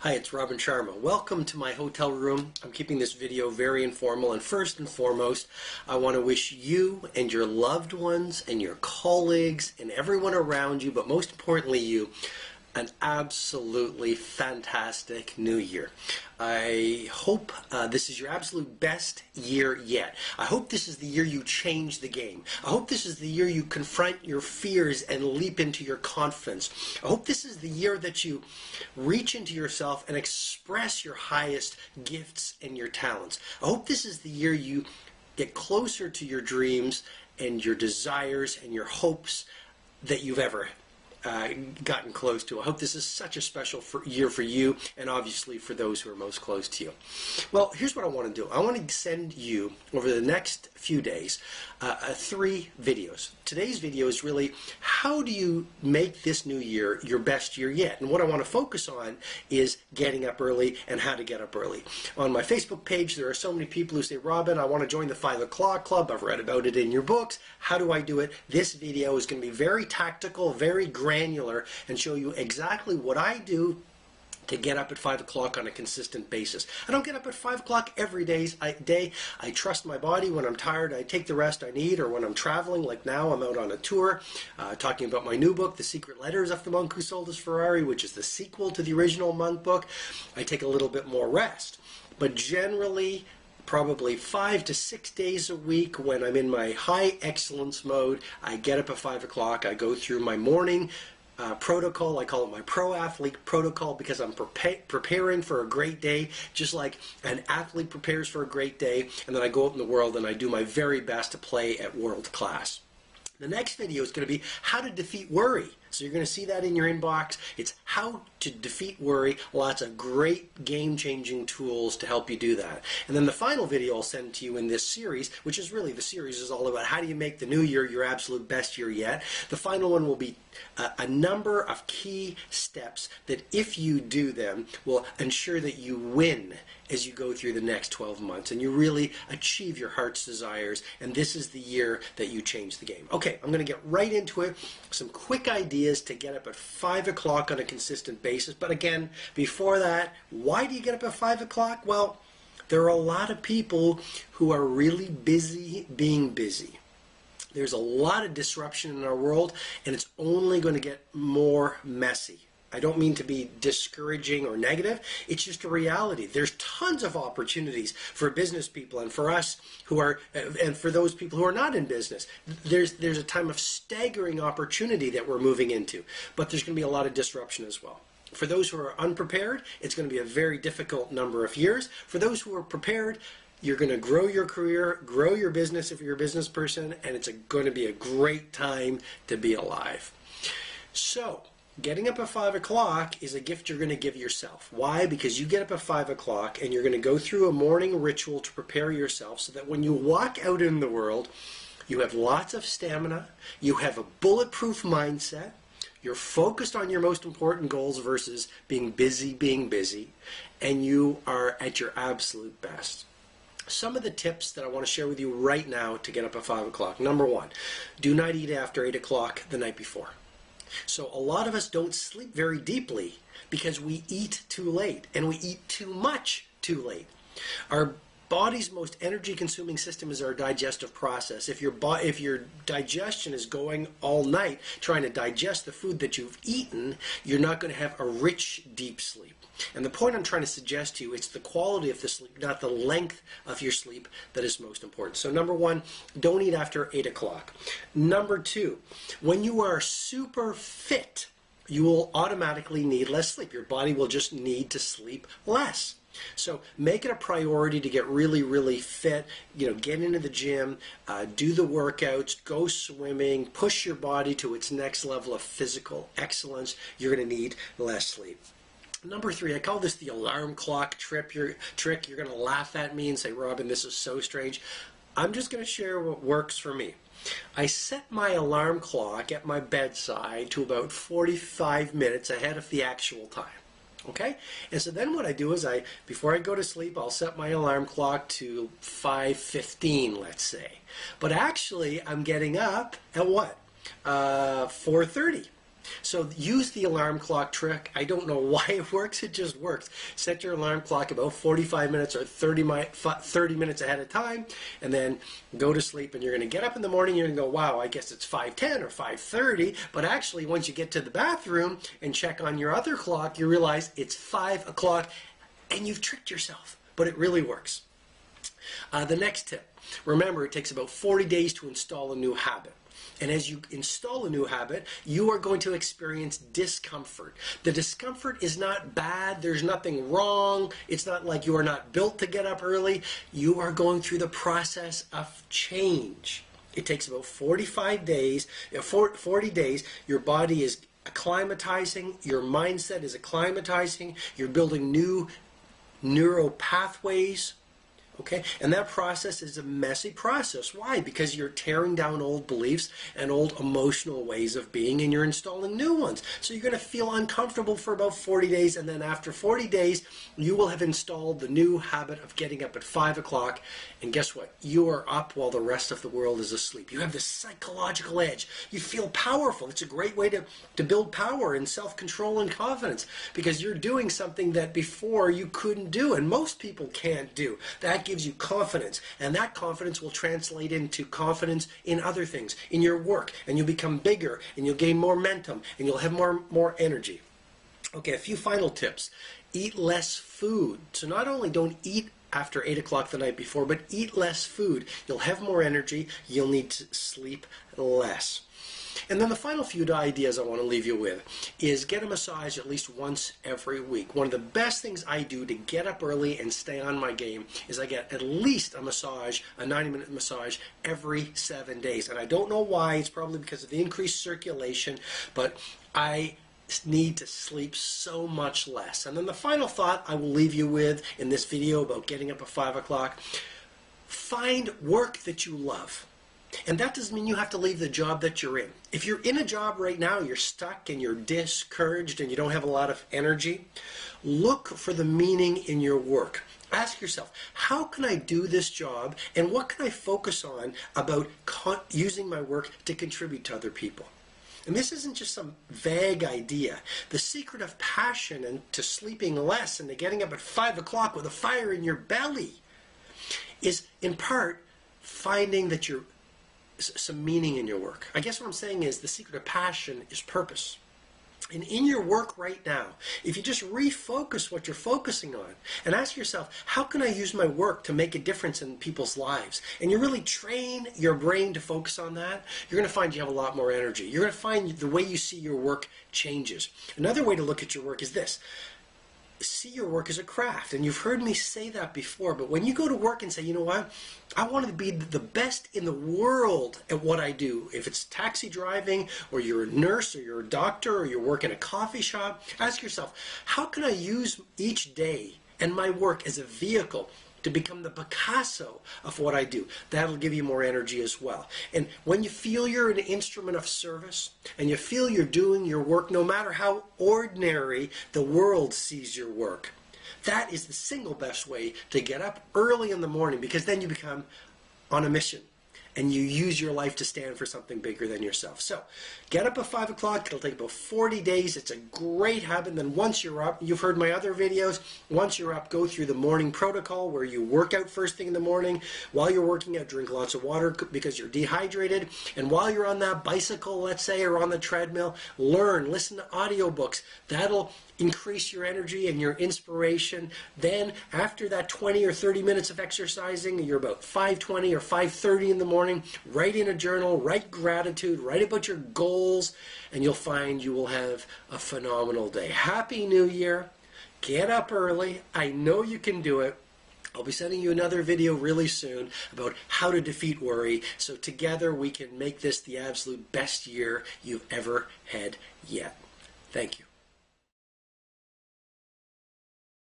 Hi, it's Robin Sharma. Welcome to my hotel room. I'm keeping this video very informal, and first and foremost, I want to wish you and your loved ones and your colleagues and everyone around you, but most importantly you, an absolutely fantastic new year. I hope this is your absolute best year yet. I hope this is the year you change the game. I hope this is the year you confront your fears and leap into your confidence. I hope this is the year that you reach into yourself and express your highest gifts and your talents. I hope this is the year you get closer to your dreams and your desires and your hopes that you've ever gotten close to. I hope this is such a special year for you and obviously for those who are most close to you. Well, here's what I want to do. I want to send you over the next few days 3 videos. Today's video is really how do you make this new year your best year yet? And what I want to focus on is getting up early and how to get up early. On my Facebook page there are so many people who say, Robin, I want to join the 5 o'clock club. I've read about it in your books. How do I do it? This video is going to be very tactical, very granular, and show you exactly what I do to get up at 5 o'clock on a consistent basis. I don't get up at 5 o'clock every day. I trust my body. When I'm tired, I take the rest I need, or when I'm traveling, like now I'm out on a tour talking about my new book, The Secret Letters of the Monk Who Sold His Ferrari, which is the sequel to the original Monk book. I take a little bit more rest. But generally, probably 5 to 6 days a week when I'm in my high excellence mode, I get up at 5 o'clock. I go through my morning protocol. I call it my pro athlete protocol because I'm preparing for a great day, just like an athlete prepares for a great day, and then I go out in the world and I do my very best to play at world class. The next video is going to be how to defeat worry. So you're going to see that in your inbox. It's how to defeat worry. Lots of great game-changing tools to help you do that. And then the final video I'll send to you in this series, which is really, the series is all about how do you make the new year your absolute best year yet. The final one will be a number of key steps that if you do them will ensure that you win as you go through the next 12 months and you really achieve your heart's desires, and this is the year that you change the game. Okay, I'm going to get right into it. Some quick ideas to get up at 5 o'clock on a consistent basis. But again, before that, why do you get up at 5 o'clock? Well, there are a lot of people who are really busy being busy. There's a lot of disruption in our world, and it's only going to get more messy. I don't mean to be discouraging or negative. It's just a reality. There's tons of opportunities for business people and for us who are, and for those people who are not in business. There's a time of staggering opportunity that we're moving into, but there's going to be a lot of disruption as well. For those who are unprepared, it's going to be a very difficult number of years. For those who are prepared, you're going to grow your career, grow your business if you're a business person, and it's going to be a great time to be alive. So, getting up at 5 o'clock is a gift you're going to give yourself. Why? Because you get up at 5 o'clock and you're going to go through a morning ritual to prepare yourself so that when you walk out in the world, you have lots of stamina, you have a bulletproof mindset, you're focused on your most important goals versus being busy, and you are at your absolute best. Some of the tips that I want to share with you right now to get up at 5 o'clock. Number 1, do not eat after 8 o'clock the night before. So a lot of us don't sleep very deeply because we eat too late, and we eat too much too late. Our body's most energy-consuming system is our digestive process. If your digestion is going all night trying to digest the food that you've eaten, you're not going to have a rich, deep sleep. And the point I'm trying to suggest to you, it's the quality of the sleep, not the length of your sleep, that is most important. So number 1, don't eat after 8 o'clock. Number 2, when you are super fit, you will automatically need less sleep. Your body will just need to sleep less. So make it a priority to get really, really fit. Get into the gym, do the workouts, go swimming, push your body to its next level of physical excellence. You're going to need less sleep. Number 3, I call this the alarm clock trick. You're going to laugh at me and say, Robin, this is so strange. I'm just going to share what works for me. I set my alarm clock at my bedside to about 45 minutes ahead of the actual time. Okay? And so then what I do is before I go to sleep, I'll set my alarm clock to 5:15, let's say. But actually, I'm getting up at what? 4:30. So use the alarm clock trick. I don't know why it works, it just works. Set your alarm clock about 45 minutes or 30 minutes ahead of time, and then go to sleep, and you're going to get up in the morning, you're going to go, wow, I guess it's 5:10 or 5:30, but actually once you get to the bathroom and check on your other clock, you realize it's 5 o'clock, and you've tricked yourself, but it really works. The next tip, remember, it takes about 40 days to install a new habit. And as you install a new habit, you are going to experience discomfort. The discomfort is not bad. There's nothing wrong. It's not like you are not built to get up early. You are going through the process of change. It takes about 40 days. Your body is acclimatizing. Your mindset is acclimatizing. You're building new neural pathways. Okay, and that process is a messy process. Why? Because you're tearing down old beliefs and old emotional ways of being, and you're installing new ones. So you're going to feel uncomfortable for about 40 days, and then after 40 days, you will have installed the new habit of getting up at 5 o'clock, and guess what? You are up while the rest of the world is asleep. You have this psychological edge. You feel powerful. It's a great way to build power and self-control and confidence, because you're doing something that before you couldn't do, and most people can't do. That gives you confidence, and that confidence will translate into confidence in other things, in your work, and you'll become bigger, and you'll gain more momentum, and you'll have more energy. Okay, a few final tips. Eat less food. So not only don't eat after 8 o'clock the night before, but eat less food. You'll have more energy. You'll need to sleep less. And then the final few ideas I want to leave you with is get a massage at least once every week. One of the best things I do to get up early and stay on my game is I get at least a massage, a 90-minute massage, every 7 days. And I don't know why. It's probably because of the increased circulation, but I need to sleep so much less. And then the final thought I will leave you with in this video about getting up at 5 o'clock, find work that you love. And that doesn't mean you have to leave the job that you're in. If you're in a job right now, you're stuck and you're discouraged and you don't have a lot of energy, look for the meaning in your work. Ask yourself, how can I do this job, and what can I focus on about using my work to contribute to other people? And this isn't just some vague idea. The secret of passion and to sleeping less and to getting up at 5 o'clock with a fire in your belly is in part finding that you're some meaning in your work. I guess what I'm saying is the secret of passion is purpose. And in your work right now, if you just refocus what you're focusing on and ask yourself, how can I use my work to make a difference in people's lives? And you really train your brain to focus on that, you're going to find you have a lot more energy. You're going to find the way you see your work changes. Another way to look at your work is this. See your work as a craft, and you've heard me say that before, but when you go to work and say, you know what, I want to be the best in the world at what I do, if it's taxi driving, or you're a nurse, or you're a doctor, or you work in a coffee shop, ask yourself, how can I use each day and my work as a vehicle to become the Picasso of what I do? That'll give you more energy as well. And when you feel you're an instrument of service and you feel you're doing your work, no matter how ordinary the world sees your work, that is the single best way to get up early in the morning, because then you become on a mission and you use your life to stand for something bigger than yourself. So get up at 5 o'clock. It'll take about 40 days. It's a great habit. And then once you're up, you've heard my other videos, once you're up, go through the morning protocol where you work out first thing in the morning. While you're working out, drink lots of water because you're dehydrated. And while you're on that bicycle, let's say, or on the treadmill, listen to audiobooks. That'll increase your energy and your inspiration. Then after that 20 or 30 minutes of exercising, you're about 5:20 or 5:30 in the morning, write in a journal, write gratitude, write about your goals, and you'll find you will have a phenomenal day. Happy New Year. Get up early. I know you can do it. I'll be sending you another video really soon about how to defeat worry, so together we can make this the absolute best year you've ever had yet. Thank you.